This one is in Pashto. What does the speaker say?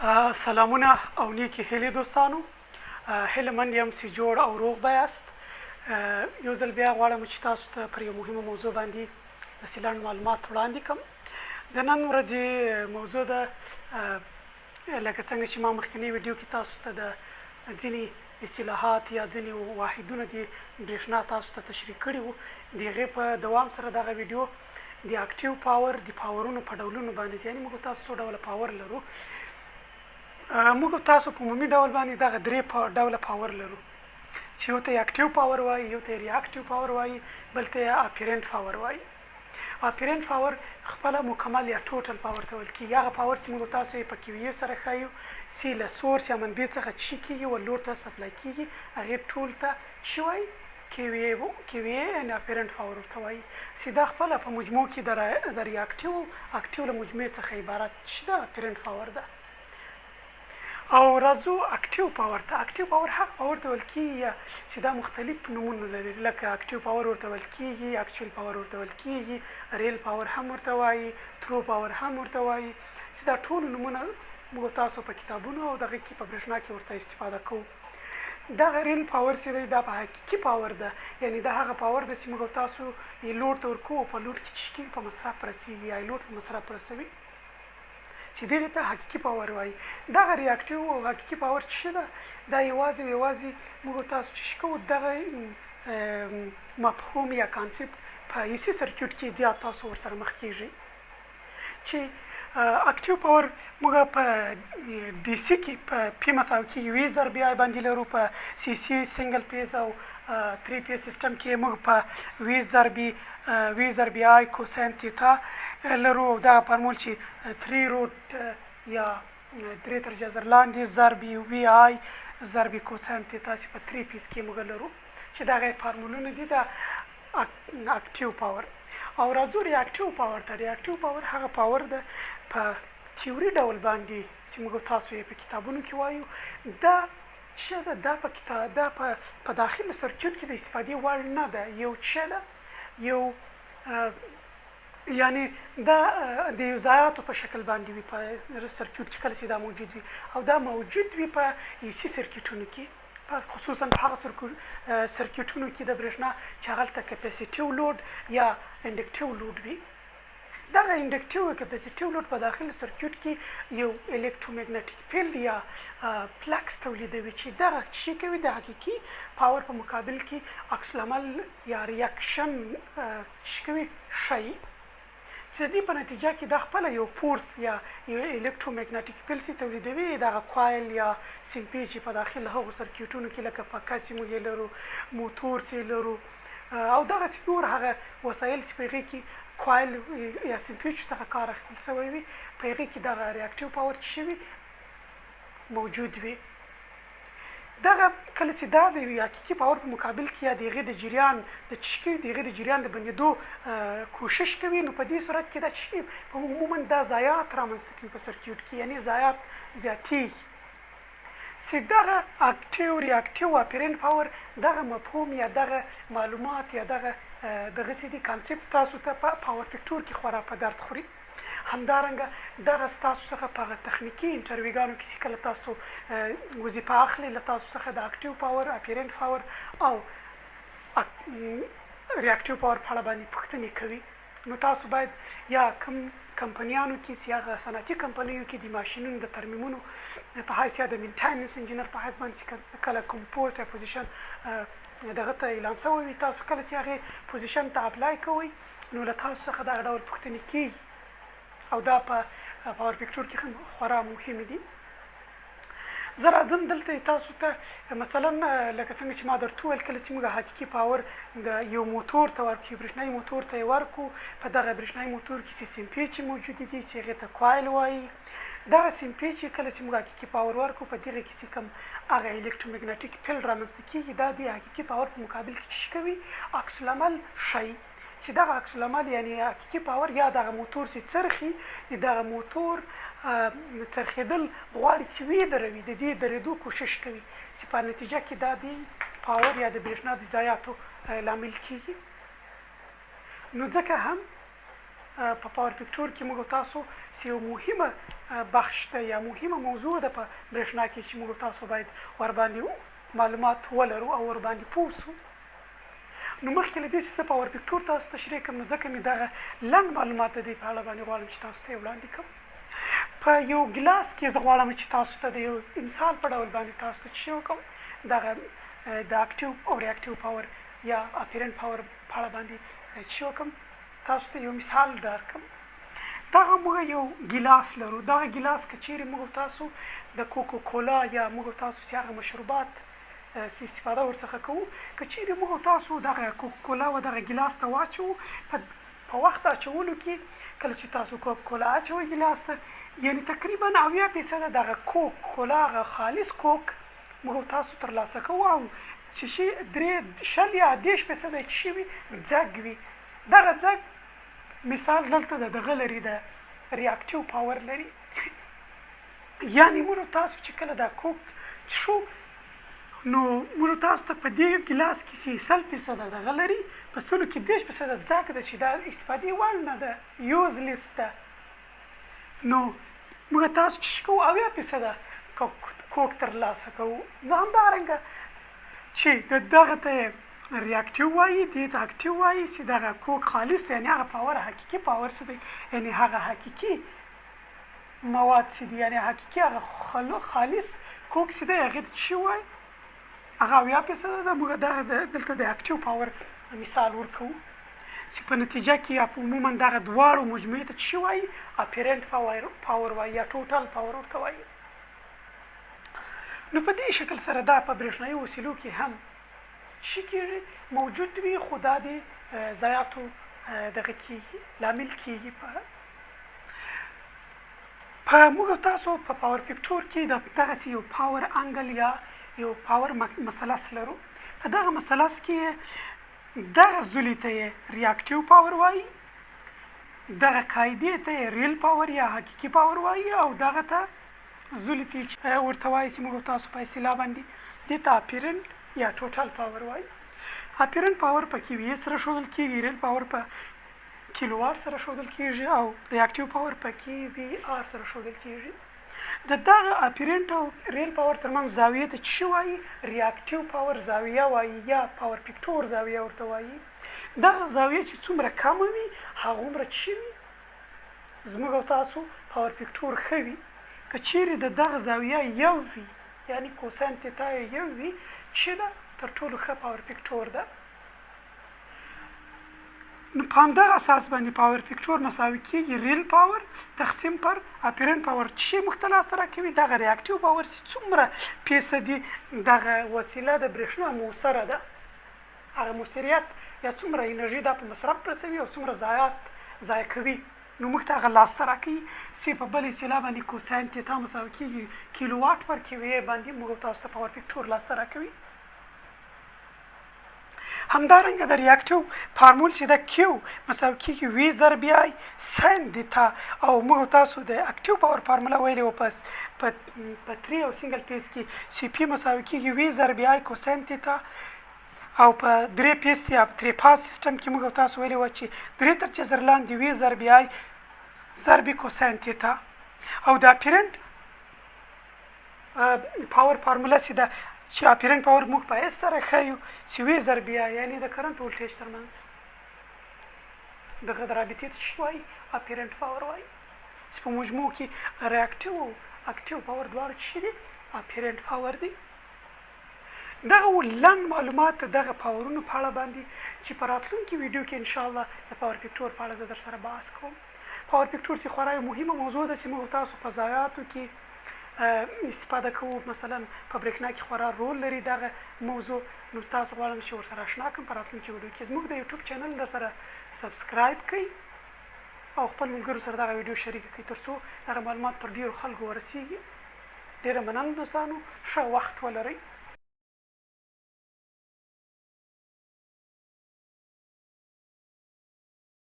سلامونه او نیکی هیلې دوستانو، هیله مند یم چې جوړ او روغ به یاست. یو ځل بیا غواړم چې تاسو ته پر یو مهمه موضوع باندې داسې لنډ معلومات وړاندې کړم. د نن ورځې موضوع ده لکه څنګه چې ما مخکینی ویډیو کې تاسو ته د ځینې اصطلاحات یا ځینې واحدونه د برېښنا تاسو ته تشریح کړي وو. د هغې په دوام سره دغه ویډیو د اکټیو پاور د پاورونو په ډولونو باندې، یعنې موږ تاسو څو ډوله پاور لرو. موږ تاسو په عمومي ډول باندې دغه درې ډوله پاور لرو چې یو ته یې اکټیو پاور وایي، یو ته یې ریاکټیو پاور وایي، بل ته یې اپیرنټ پاور وایي. اپیرنټ پاور خپله مکمل یا ټوټل پاور ته ویل کېږي. هغه پاور چې موږ تاسو یې په کیویې سره ښیو، چې له سورس یا منبع څخه چی کېږي او لوډ ته سپلای کېږي، هغې ټول ته څه وایي؟ کیویې یعنې اپیرنټ پاور ورته وایي. چې دا خپله په مجموع کې د ریاکټیو اکټیو له مجموعې څخه عبارت چې ده اپیرنټ پاور ده. او راځو اکټیو پاور ته. اکټیو پاور هغه پاور ته ویل کېږي چې دا مختلف نومونه لري، لکه اکټیو پاور ورته ویل کېږي، اکچوال پاور ورته ویل کېږي، ریل پاور هم ورته وایي، ترو پاور هم ورته وایي. چې دا ټول نومونه موږ تاسو په کتابونو او دغه کې په برېښنا کې ورته استفاده کوو. دغه ریل پاور چې دی دا په حقیقي پاور ده، یعنې دا هغه پاور ده چې موږ تاسو یې لوډ ته ورکوو، په لوډ کې چې کېږي په مصرف رسېږي یا لوډ په مصرف رسوي، چې دغې ته حقیقي پاور وایي. دغه ریاکټیو او حقیقي پاور چې ده دا یوازې موږ تاسو چې کوو دغه مفهوم یا کانسپټ په ایسي سرکیوټ کې زیات تاسو ورسره مخ کېږئ. چې اکټیو پاور موږ په ډي سي کې په پی مساوي کېږي 20 ضربې آی باندې لرو، په سی سی سنګل پیز او 3 پیز سیسټم کې موږ په 20 ضربې آی کوساین تیتا لرو. او دغه فارمول چې 3 روټ یا 3 تر جذر لاندې ضربې وي آی ضربې کوساین تیتا چې په 3 پیز کې موږ لرو، چې دغه فارمولونه دي د اکټیو پاور. او راځو ریاکټیو پاور ته. ریاکټیو پاور هغه پاور ده په تیوري ډول باندې چې موږ تاسو یې په کتابونو کې وایو. دا څه ده؟ دا په داخل سرکیوټ کې د استفادې وړ نه ده. یو څه ده، یو یعنې دا د یو ضایعاتو په شکل باندې وي په سرکیوټ کې کله چې دا موجود وي، او دا موجود وي په ایسي سرکیټونو کې، خصوصا په هغه سرکیټونو کې د برېښنا چې هغلته کپاسیټیو لوډ یا انډکټیو لوډ وي. دغه انډکټیو او کپاسیټیو لوډ په داخل سرکیوټ کې یو الکترومګنیټیک فیلډ یا فلکس تولیدوي، چې دغه څه کوي؟ د حقیقي پاور په مقابل کې عکس العمل یا ریاکشن څه کوي؟ ښیي. چې د دې په نتیجه کې دا خپله یو فورس یا یو الکترومګنیټیک فیلډ چې تولیدوي، دغه کوایل یا سیمپي چې په داخل هغو سرکیوټونو کې لکه پکه چې موږ یې لرو، موتور چې لرو، او دغسې نور هغه وسایل چې په هغې کې کوایل یا سیمپیچ څخه کار اخیستل سوی وي، په هغې کې دغه ریاکټیو پاور چې وي موجود وي. دغه کله چې دا د حقیقي پاور په مقابل کې یا د هغې د جریان د چشکي د هغې د جریان د بندېدو کوشش کوي، نو په دې صورت کې دا چې په عموما دا ضایعات رامنځته کوي په سرکیوټ کې، یعنې ضایعات زیاتېږي. چې دغه اکټیو ریاکټیو اپیرنټ پاور دغه مفهوم یا دغه معلومات یا دغسې د کانسپټ تاسو ته په پاور فکټور کې خورا په درد خوري. همدارنګه دغه ستاسو څخه په هغه تخنیکي انټرویوګانو کې چې کله تاسو وظیفه اخلي، له تاسو څخه د اکټیو پاور، اپیرنټ پاور او ریاکټیو پاور په اړه باندې پوښتنې کوي، نو تاسو باید یا کوم کمپنیانو کې چې هغه صنعتي کمپنیو کې د ماشینونو د ترمیمونو په حیث یا د مینټیننس انجینر په حیث باندې کله کوم پوسټ یا پوزیشن دغه ته اعلان شوی وي، تاسو کله چې هغې پوزیشن ته اپلای کوئ، نو له تاسو څخه دغه ډول پوښتنې کېږي، او دا په پاور فکټور کې خورا مهمې دي. زه راځم دلته تاسو ته مثلا لکه څنګه چې ما درته وویل، کله چې موږ حقیقي پاور د یو موتور ته ورکړو، برېښنایي موتور ته یې ورکړو، په دغه برېښنایي موتور کې چې سیمپیچې موجودې دي چې هغې ته کوایل وایي. دغه سیمپیچې کله چې موږ حقیقي پاور ورکړو، په دغه کې چې کوم هغه الکترومګنیټیک فیلډ رامنځته کېږي، دا د حقیقي پاور په مقابل کې څه کوي؟ عکس العمل ښیي. چې دغه عکس العمل یعنې حقیقي پاور یا دغه موتور چې څرخي، دغه موتور څرخېدل غواړي چې ودروي، د دې درېدو کوشش کوي، چې په نتیجه کې دا د پاور یا د برېښنا د ضایعاتو لامل کېږي. نو ځکه هم په پاور پکټور کې موږ تاسو یو مهمه بخش ده یا مهمه موضوع ده په برېښنا کې چې موږ تاسو باید ور باندې معلومات ولرو او ور باندې پوه سو. نو مخکې له دې چې زه پاور پکټور تاسو تشریح کړم نو ځکه مې دغه لنډ معلومات د دې په اړه باندې غواړم چې تاسو ته یې وړاندې کړم. په یو ګلاس کې زه غواړم چې تاسو ته د یو مثال په ډول باندې تاسو ته څه وکړم دغه د اکټیو او ریاکټیو پاور یا اپیرنت پاور په اړه باندې څه وکړم تاسو ته یو مثال درکړم. دغه موږ یو ګلاس لرو. دغه ګلاس که چیرې موږ تاسو د کوکو کولا یا موږ تاسو چې هغه مشروبات استفاده ورڅخه کوو که چیرې موږ تاسو دغه کوکو کولا و دغه ګلاس ته واچوو په وخت اچولو کې کله چې تاسو کوکو کولا اچوئ ګلاس ته یعنې تقریبا 80% دغه کوک کولا هغه خالص کوک موږ تاسو ترلاسه کوو او چې شي 3 یا 10% چې شي وي ځګ وي. دغه ځګ مثال دلته دغه لري د ریاکټیو پاور لري یعنې موږ تاسو چې کله دا کوک څښو نو موږ تاسو ته په دې ګلاس کې 100% دغه لري په سلو کې 10% ځګ ده چې دا استفادې وړ نه ده یوزلیس ده. نو موږ تاسو چې کوو 80% کوک ترلاسه کوو. نو همدارنګه چې دغه ته ریاکټیو وایي دې ته اکټیو وایي چې دغه کوک خالص یعنې هغه پاور حقیقي پاور څه دی یعنې هغه حقیقي مواد څه دي یعنې حقیقي هغه خالص کوک څه دی هغې ته څه وایي هغه 80% ده. موږ دلته د اکټیو پاور مثال ورکوو چې په نتیجه کې یا په عموما دغه دواړو مجموعې ته څه وایي اپیرنت پاور وایي یا ټوټل پاور ورته وایي. نو په دې شکل سره دا په برېښنایي وسیلو کې هم څه کېږي موجود وي خو دا د ضایعاتو دغه کېږي لامل کېږي. په موږ تاسو په پاور پکټور کې دغسې یو پاور انګل یا یو پاور مثلث لرو. په دغه مثلث کې دغه زولي ته یې ریاکټیو پاور وایي دغه قاعدې ته یې ریل پاور یا حقیقي پاور وایي او دغه ته زولي ته ورته وایي چې موږ تاسو په اصطلاح باندې دې ته اپیرنت یا ټوټل پاور وایي. اپیرنت پاور په کیوی سره ښودل کېږي ریل پاور په کیلو وات سره ښودل کېږي او ریاکټیو پاور په کیوی آر سره ښودل کېږي. د دغه اپیرنت او ریل پاور ترمنځ زاویې ته څه وایي ریاکټیو پاور زاویه وایي یا پاور پکټور زاویه ورته وایي. دغه زاویه چې څومره کمه وي هغومره څه وي زموږ او تاسو پاور پکټور ښه وي. که چیرې د دغه زاویه یو وي یعنې کوساین تیتا یو وي څه ده تر ټولو ښه پاور پکټور ده. نو په همدغه اساس باندې پاور پکټور مساوي کېږي ریل پاور تقسیم پر اپیرنت پاور. چې موږ ته لاسته راکوي دغه ریاکټیو پاور چې څومره فیصدي دغه وسیله د برېښنا مؤثره ده هغه مؤثریت یا څومره انرژي دا په مصرف رسوي او څومره ضایع کوي نو موږ ته هغه لاسته راکوي چې په بل اصطلاح باندې کوساین تیتا مساوي کېږي کیلو واټ پر کیوی باندې موږ تاسو ته پاور پکټور لاسته راکوي. همدارنګه د ریاکټیو فارمول چې د کیو مساوي کېږي وي ضرب آی ساین دیتا او موږ تاسو د اکټیو پاور فارموله ویلې وه په 3 او سنګل پیس کې سی پی مساوي کېږي وي ضرب آی کوساین تیتا او په 3 پیس یا 3 فاز سیستم کې موږ تاسو ویلې وه چې 3 تر جذر لاندې وي ضرب آی ضرب کوساین تیتا او د اپیرنت پاور فارموله چې ده چې اپیرنت پاور موږ په اس سره ښیو چې وي ضرب آی یعنې د کرنټ ولټیج ترمنځ دغه د رابطې ته څه وایي اپیرنت پاور وایي چې په مجموع کې ریاکټیو او اکټیو پاور دواړه څه دي اپیرنت پاور دي. دغه لنډ معلومات دغه پاورونو په اړه باندې چې په راتلونکي ویډیو کې انشاءالله د پاور پکټور په اړه زه در سره بحث کوم. پاور پکټور چې خورا یو مهمه موضوع ده چې موږ تاسو په ضایعاتو کې استفاده کوو مثلا په برېښنا کې خورا رول لري دغه موضوع. نو تاسو غواړم چې ورسره اشنا کړم په راتلونکي ویډیو کې زموږ د یوټیوب چینل در سره سبسکرایب کړئ او خپل ملګرو سره دغه ویډیو شریک کړئ تر څو دغه معلومات تر ډېرو خلکو ورسیږي. ډېره مننه دوستانو ښه وخت ولرئ.